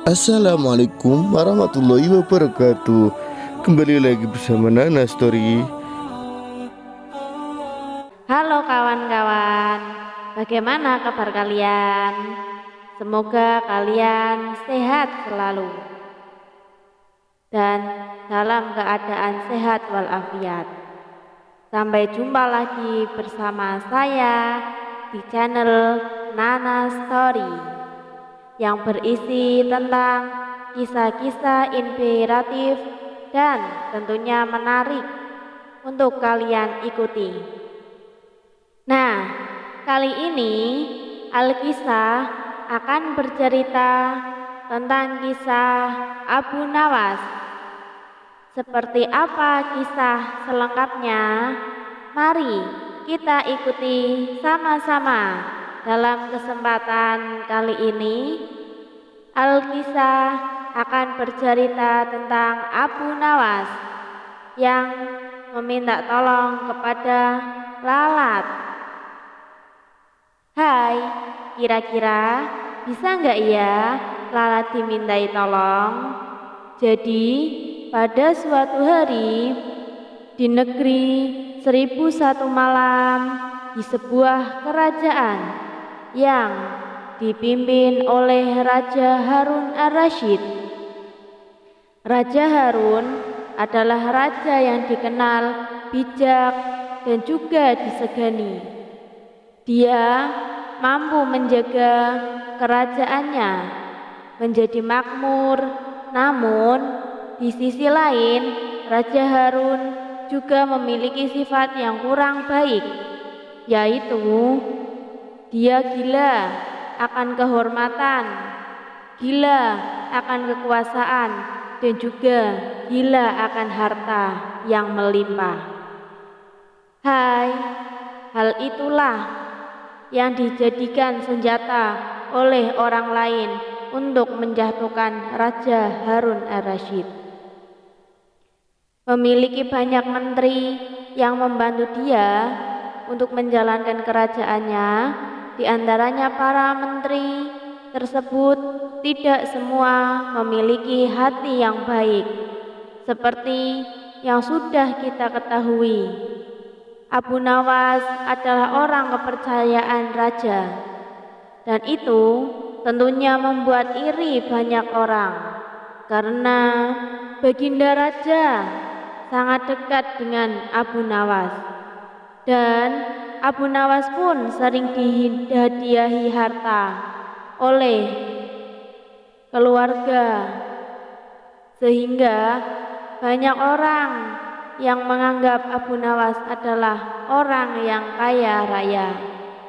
Assalamualaikum warahmatullahi wabarakatuh. Kembali lagi bersama Nana Story. Halo kawan-kawan, bagaimana kabar kalian? Semoga kalian sehat selalu dan dalam keadaan sehat walafiat. Sampai jumpa lagi bersama saya di channel Nana Story yang berisi tentang kisah-kisah inspiratif dan tentunya menarik untuk kalian ikuti. Nah, kali ini Alkisah akan bercerita tentang kisah Abu Nawas. Seperti apa kisah selengkapnya? Mari kita ikuti sama-sama dalam kesempatan kali ini. Alkisah akan bercerita tentang Abu Nawas yang meminta tolong kepada lalat. Hai, kira-kira bisa nggak ya lalat dimintai tolong? Jadi pada suatu hari di negeri 1001 malam di sebuah kerajaan yang dipimpin oleh Raja Harun ar-Rasyid. Raja Harun adalah raja yang dikenal bijak dan juga disegani. Dia mampu menjaga kerajaannya menjadi makmur, namun di sisi lain Raja Harun juga memiliki sifat yang kurang baik, yaitu dia gila akan kehormatan, gila akan kekuasaan, dan juga gila akan harta yang melimpah. Hai, hal itulah yang dijadikan senjata oleh orang lain untuk menjatuhkan Raja Harun ar-Rasyid. Memiliki banyak menteri yang membantu dia untuk menjalankan kerajaannya. Di antaranya para menteri tersebut tidak semua memiliki hati yang baik, seperti yang sudah kita ketahui. Abu Nawas adalah orang kepercayaan raja, dan itu tentunya membuat iri banyak orang, karena baginda raja sangat dekat dengan Abu Nawas, dan Abu Nawas pun sering dihadiahi harta oleh keluarga, sehingga banyak orang yang menganggap Abu Nawas adalah orang yang kaya raya.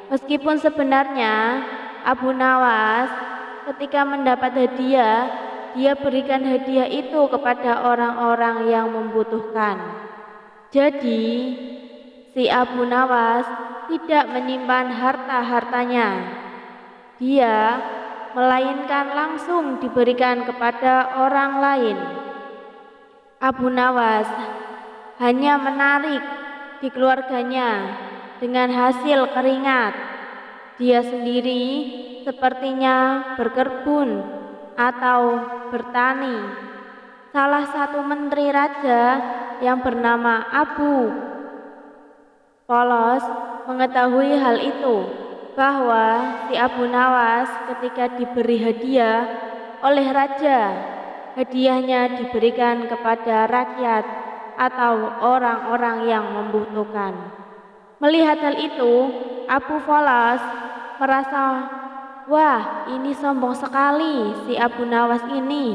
Meskipun sebenarnya Abu Nawas ketika mendapat hadiah, dia berikan hadiah itu kepada orang-orang yang membutuhkan. Jadi si Abu Nawas tidak menyimpan harta-hartanya. Dia melainkan langsung diberikan kepada orang lain. Abu Nawas hanya menarik di keluarganya dengan hasil keringat. Dia sendiri sepertinya berkebun atau bertani. Salah satu menteri raja yang bernama Abu Polos mengetahui hal itu, bahwa si Abu Nawas ketika diberi hadiah oleh raja, hadiahnya diberikan kepada rakyat atau orang-orang yang membutuhkan. Melihat hal itu, Abu Polos merasa, wah, ini sombong sekali si Abu Nawas ini.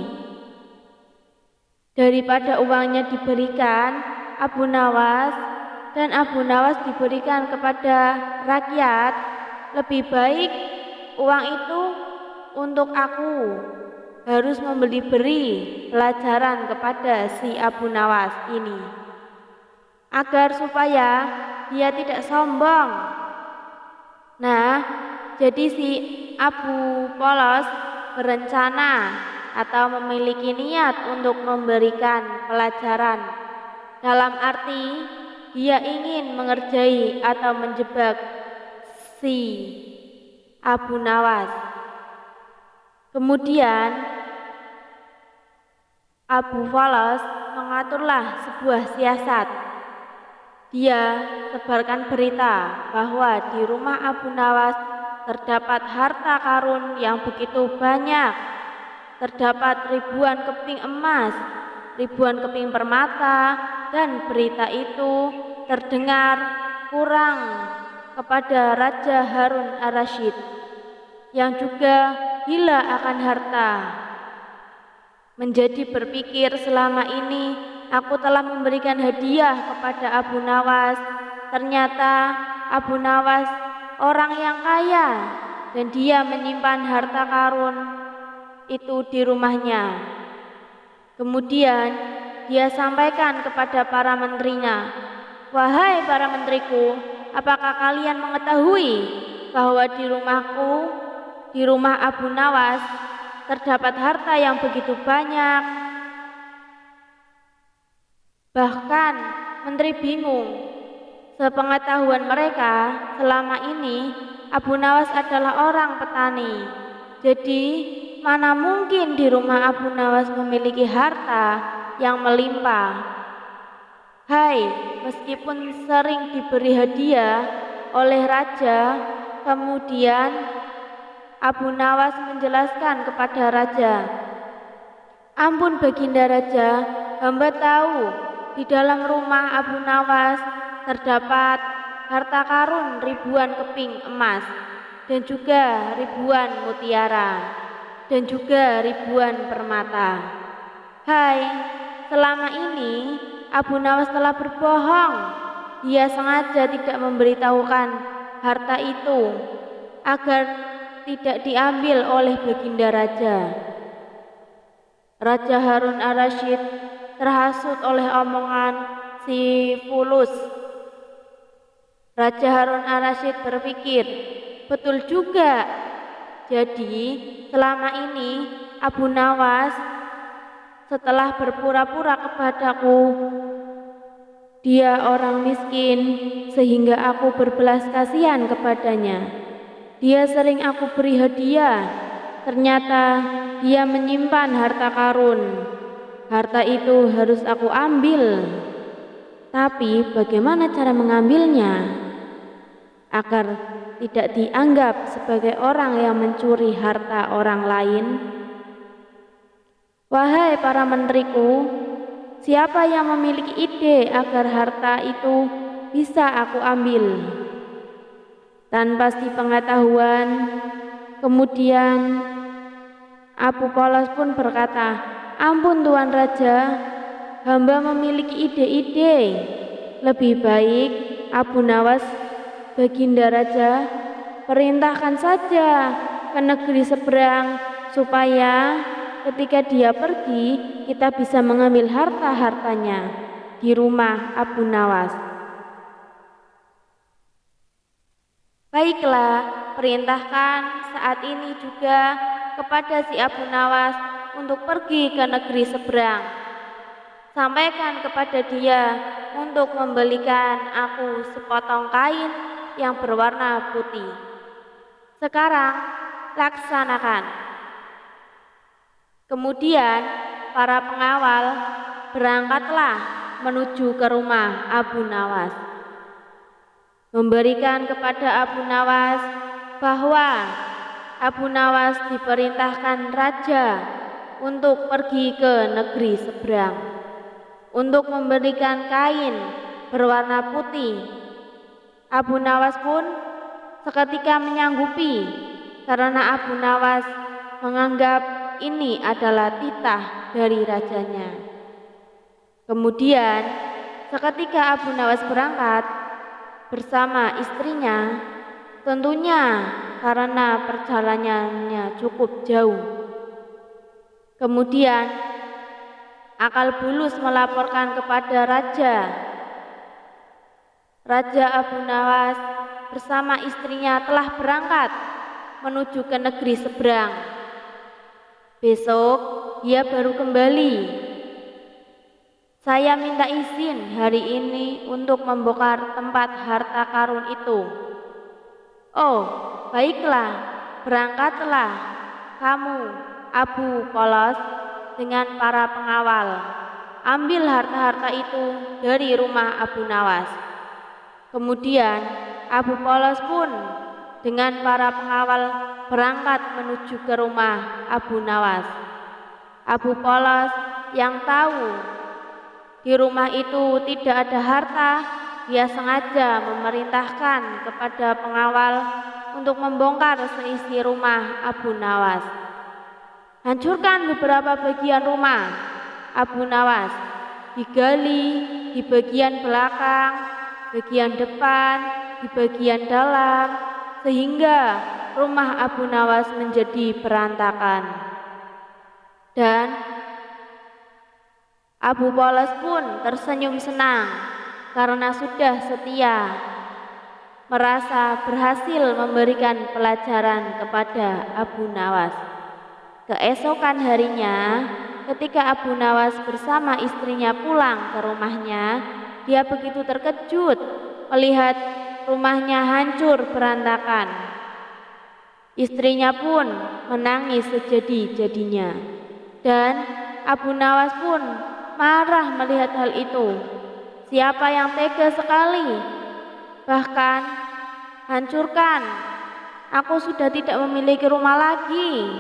Daripada uangnya diberikan Abu Nawas dan Abu Nawas diberikan kepada rakyat, lebih baik uang itu untuk aku. Harus beri pelajaran kepada si Abu Nawas ini, agar supaya dia tidak sombong. Nah, jadi si Abu Polos berencana atau memiliki niat untuk memberikan pelajaran, dalam arti dia ingin mengerjai atau menjebak si Abu Nawas. Kemudian Abu Falas mengaturlah sebuah siasat. Dia sebarkan berita bahwa di rumah Abu Nawas terdapat harta karun yang begitu banyak. Terdapat ribuan keping emas, ribuan keping permata, dan berita itu terdengar kurang kepada Raja Harun ar-Rasyid yang juga gila akan harta. Menjadi berpikir, selama ini aku telah memberikan hadiah kepada Abu Nawas. Ternyata Abu Nawas orang yang kaya dan dia menyimpan harta karun itu di rumahnya. Kemudian dia sampaikan kepada para menterinya, "Wahai para menteriku, apakah kalian mengetahui bahwa di rumahku, di rumah Abu Nawas, terdapat harta yang begitu banyak?" Bahkan menteri bingung. Sepengetahuan mereka, selama ini Abu Nawas adalah orang petani. Jadi mana mungkin di rumah Abu Nawas memiliki harta yang melimpah. Hai, meskipun sering diberi hadiah oleh raja, kemudian Abu Nawas menjelaskan kepada raja, "Ampun Baginda Raja, hamba tahu di dalam rumah Abu Nawas terdapat harta karun ribuan keping emas dan juga ribuan mutiara dan juga ribuan permata. Hai, selama ini Abu Nawas telah berbohong. Dia sengaja tidak memberitahukan harta itu agar tidak diambil oleh Baginda Raja." Raja Harun ar-Rasyid terhasut oleh omongan si Fulus. Raja Harun ar-Rasyid berpikir, betul juga. Jadi selama ini Abu Nawas setelah berpura-pura kepadaku dia orang miskin sehingga aku berbelas kasihan kepadanya. Dia sering aku beri hadiah, ternyata dia menyimpan harta karun. Harta itu harus aku ambil. Tapi bagaimana cara mengambilnya agar tidak dianggap sebagai orang yang mencuri harta orang lain? Wahai para menteriku, siapa yang memiliki ide agar harta itu bisa aku ambil? Tanpa sepengetahuan, kemudian Abu Falas pun berkata, "Ampun Tuan Raja, hamba memiliki ide-ide. Lebih baik Abu Nawas, Baginda Raja, perintahkan saja ke negeri seberang supaya ketika dia pergi kita bisa mengambil harta-hartanya di rumah Abu Nawas." "Baiklah, perintahkan saat ini juga kepada si Abu Nawas untuk pergi ke negeri seberang. Sampaikan kepada dia untuk membelikan aku sepotong kain yang berwarna putih. Sekarang laksanakan." Kemudian para pengawal berangkatlah menuju ke rumah Abu Nawas, memberikan kepada Abu Nawas bahwa Abu Nawas diperintahkan raja untuk pergi ke negeri seberang untuk memberikan kain berwarna putih. Abu Nawas pun seketika menyanggupi karena Abu Nawas menganggap ini adalah titah dari rajanya. Kemudian seketika Abu Nawas berangkat bersama istrinya, tentunya karena perjalanannya cukup jauh. Kemudian Akal Bulus melaporkan kepada raja. Raja Abu Nawas bersama istrinya telah berangkat menuju ke negeri seberang. Besok dia baru kembali. "Saya minta izin hari ini untuk membongkar tempat harta karun itu." "Oh, baiklah, berangkatlah kamu, Abu Falas." dengan para pengawal, "Ambil harta-harta itu dari rumah Abu Nawas." Kemudian Abu Polos pun dengan para pengawal berangkat menuju ke rumah Abu Nawas. Abu Polos yang tahu di rumah itu tidak ada harta, dia sengaja memerintahkan kepada pengawal untuk membongkar seisi rumah Abu Nawas. "Hancurkan beberapa bagian rumah Abu Nawas, digali di bagian belakang, bagian depan, di bagian dalam, sehingga rumah Abu Nawas menjadi berantakan." Dan Abu Polos pun tersenyum senang karena sudah setia, merasa berhasil memberikan pelajaran kepada Abu Nawas. Keesokan harinya, ketika Abu Nawas bersama istrinya pulang ke rumahnya, dia begitu terkejut melihat rumahnya hancur berantakan. Istrinya pun menangis sejadi-jadinya, dan Abu Nawas pun marah melihat hal itu. Siapa yang tega sekali? Bahkan hancurkan, aku sudah tidak memiliki rumah lagi.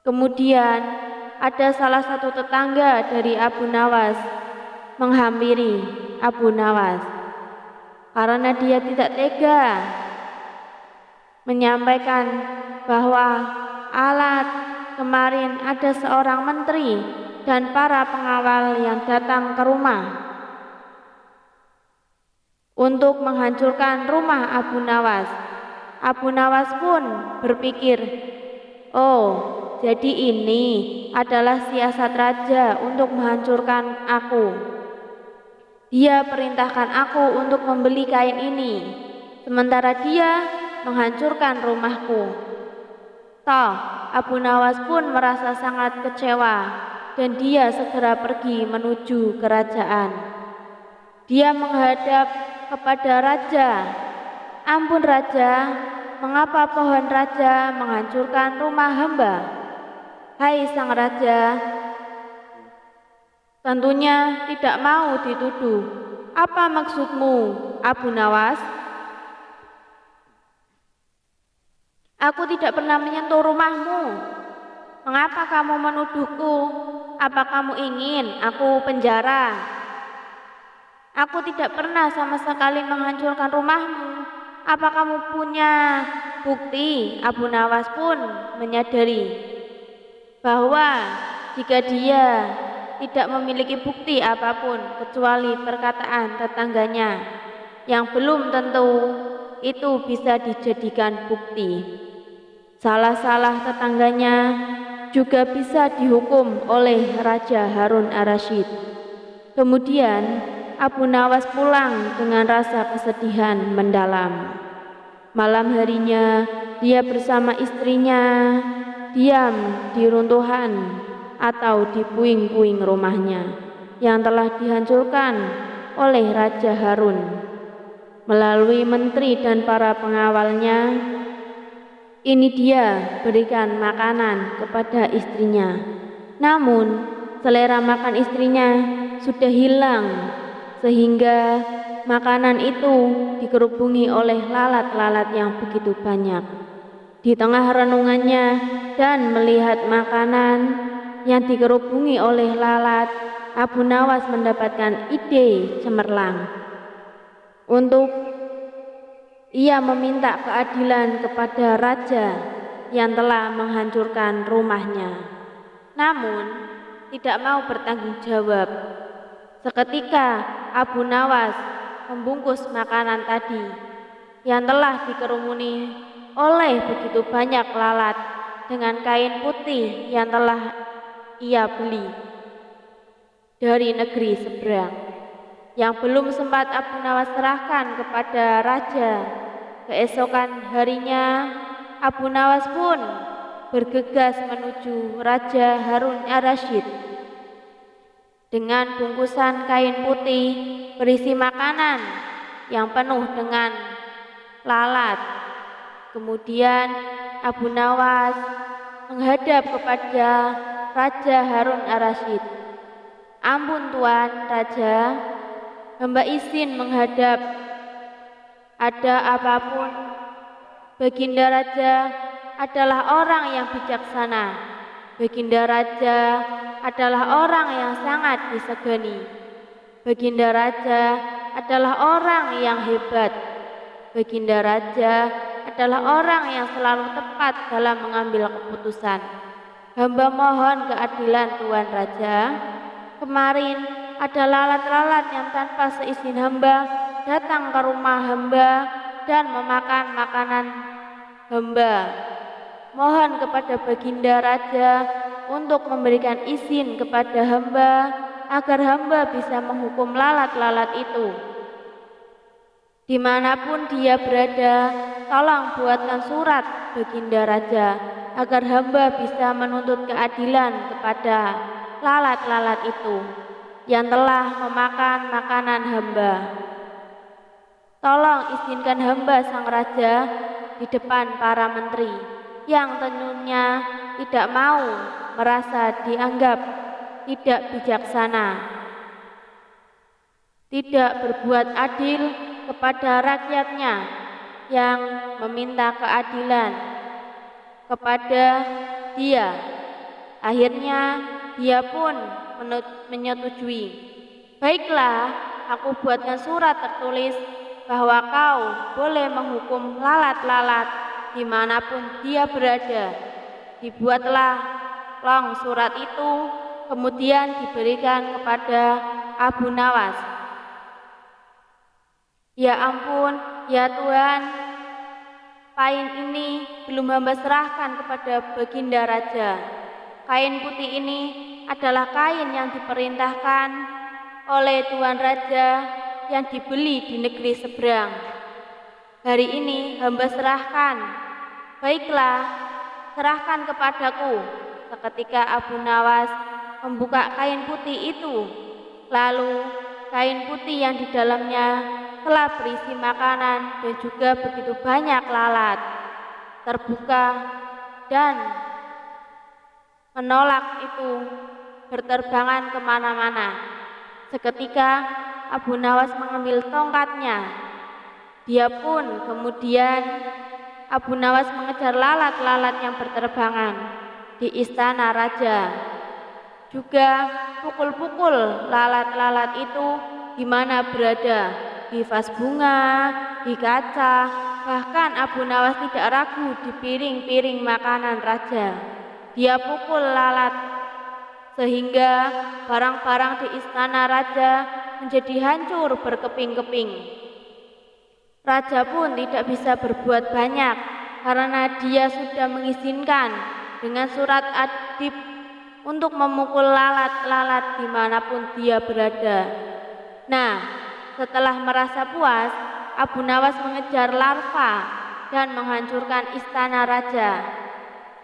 Kemudian ada salah satu tetangga dari Abu Nawas menghampiri Abu Nawas karena dia tidak tega menyampaikan bahwa alat kemarin ada seorang menteri dan para pengawal yang datang ke rumah untuk menghancurkan rumah Abu Nawas. Abu Nawas pun berpikir, "Oh, jadi ini adalah siasat raja untuk menghancurkan aku. Dia perintahkan aku untuk membeli kain ini, sementara dia menghancurkan rumahku." Toh, Abu Nawas pun merasa sangat kecewa dan dia segera pergi menuju kerajaan. Dia menghadap kepada raja. "Ampun raja, mengapa pohon raja menghancurkan rumah hamba?" "Hai sang raja, tentunya tidak mau dituduh. Apa maksudmu, Abu Nawas?" "Aku tidak pernah menyentuh rumahmu. Mengapa kamu menuduhku? Apa kamu ingin aku penjara?" "Aku tidak pernah sama sekali menghancurkan rumahmu. Apa kamu punya bukti?" Abu Nawas pun menyadari bahwa jika dia tidak memiliki bukti apapun kecuali perkataan tetangganya yang belum tentu itu bisa dijadikan bukti, salah-salah tetangganya juga bisa dihukum oleh Raja Harun ar-Rasyid. Kemudian Abu Nawas pulang dengan rasa kesedihan mendalam. Malam harinya dia bersama istrinya diam di runtuhan atau di puing-puing rumahnya yang telah dihancurkan oleh Raja Harun. Melalui menteri dan para pengawalnya, ini dia berikan makanan kepada istrinya. Namun selera makan istrinya sudah hilang, sehingga makanan itu dikerubungi oleh lalat-lalat yang begitu banyak. Di tengah renungannya dan melihat makanan yang dikerubungi oleh lalat, Abu Nawas mendapatkan ide cemerlang untuk ia meminta keadilan kepada raja yang telah menghancurkan rumahnya, namun tidak mau bertanggung jawab. Seketika Abu Nawas membungkus makanan tadi yang telah dikerumuni oleh begitu banyak lalat dengan kain putih yang telah ia beli dari negeri seberang, yang belum sempat Abu Nawas serahkan kepada raja. Keesokan harinya Abu Nawas pun bergegas menuju Raja Harun ar-Rasyid dengan bungkusan kain putih berisi makanan yang penuh dengan lalat. Kemudian Abu Nawas menghadap kepada Raja Harun ar-Rasyid. "Ampun Tuan Raja, hamba izin menghadap. Ada apapun, Baginda Raja adalah orang yang bijaksana. Baginda Raja adalah orang yang sangat disegani. Baginda Raja adalah orang yang hebat. Baginda Raja adalah orang yang selalu tepat dalam mengambil keputusan. Hamba mohon keadilan Tuan Raja. Kemarin ada lalat-lalat yang tanpa seizin hamba datang ke rumah hamba dan memakan makanan hamba. Mohon kepada Baginda Raja untuk memberikan izin kepada hamba agar hamba bisa menghukum lalat-lalat itu. Dimanapun dia berada, tolong buatkan surat Baginda Raja agar hamba bisa menuntut keadilan kepada lalat-lalat itu yang telah memakan makanan hamba. Tolong izinkan hamba sang raja di depan para menteri yang tentunya tidak mau merasa dianggap tidak bijaksana, tidak berbuat adil kepada rakyatnya yang meminta keadilan kepada dia. Akhirnya dia pun menyetujui. Baiklah, aku buatkan surat tertulis bahwa kau boleh menghukum lalat-lalat dimanapun dia berada. Dibuatlah long surat itu, kemudian diberikan kepada Abu Nawas. Ya ampun, ya Tuhan, kain ini belum hamba serahkan kepada Baginda Raja. Kain putih ini adalah kain yang diperintahkan oleh Tuan Raja yang dibeli di negeri seberang. Hari ini hamba serahkan. Baiklah, serahkan kepadaku. Seketika Abu Nawas membuka kain putih itu, lalu kain putih yang di dalamnya telah berisi makanan dan juga begitu banyak lalat terbuka dan menolak itu berterbangan kemana-mana. Seketika Abu Nawas mengambil tongkatnya. Dia pun kemudian Abu Nawas mengejar lalat-lalat yang berterbangan di istana raja. Juga pukul-pukul lalat-lalat itu di mana berada, di vas bunga, di kaca, bahkan Abu Nawas tidak ragu di piring-piring makanan raja. Dia pukul lalat sehingga barang-barang di istana raja menjadi hancur berkeping-keping. Raja pun tidak bisa berbuat banyak karena dia sudah mengizinkan dengan surat adib untuk memukul lalat-lalat dimanapun dia berada. Nah, setelah merasa puas, Abu Nawas mengejar larva dan menghancurkan istana raja.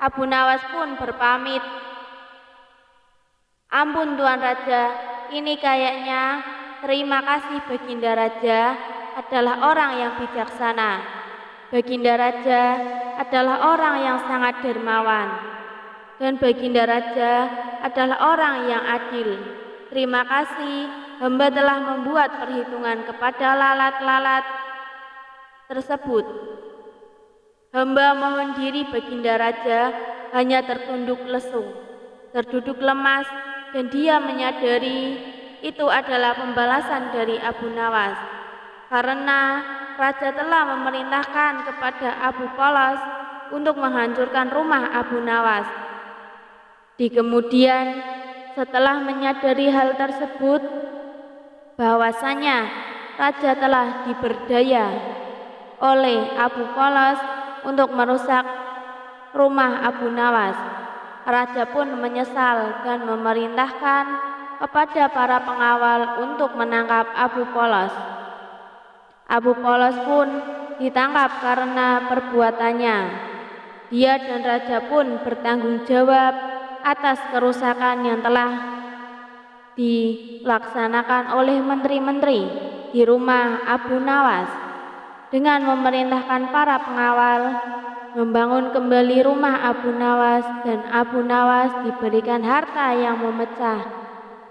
Abu Nawas pun berpamit. Ampun Tuan Raja, ini kayaknya terima kasih Baginda Raja adalah orang yang bijaksana. Baginda Raja adalah orang yang sangat dermawan. Dan Baginda Raja adalah orang yang adil. Terima kasih, hamba telah membuat perhitungan kepada lalat-lalat tersebut. Hamba mohon diri Baginda Raja hanya tertunduk lesu, terduduk lemas, dan dia menyadari itu adalah pembalasan dari Abu Nawas. Karena Raja telah memerintahkan kepada Abu Polos untuk menghancurkan rumah Abu Nawas. Di kemudian, setelah menyadari hal tersebut, bahwasanya Raja telah diberdaya oleh Abu Polos untuk merusak rumah Abu Nawas, Raja pun menyesal dan memerintahkan kepada para pengawal untuk menangkap Abu Polos. Abu Polos pun ditangkap karena perbuatannya. Dia dan Raja pun bertanggung jawab atas kerusakan yang telah dilaksanakan oleh menteri-menteri di rumah Abu Nawas dengan memerintahkan para pengawal membangun kembali rumah Abu Nawas dan Abu Nawas diberikan harta yang memecah.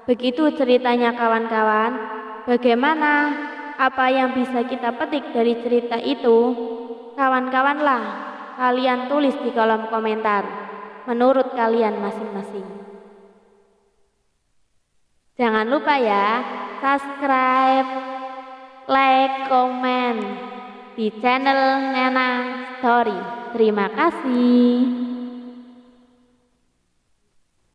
Begitu ceritanya kawan-kawan. Bagaimana? Apa yang bisa kita petik dari cerita itu? Kawan-kawanlah, kalian tulis di kolom komentar menurut kalian masing-masing. Jangan lupa ya, subscribe, like, komen di channel Nenang Story. Terima kasih.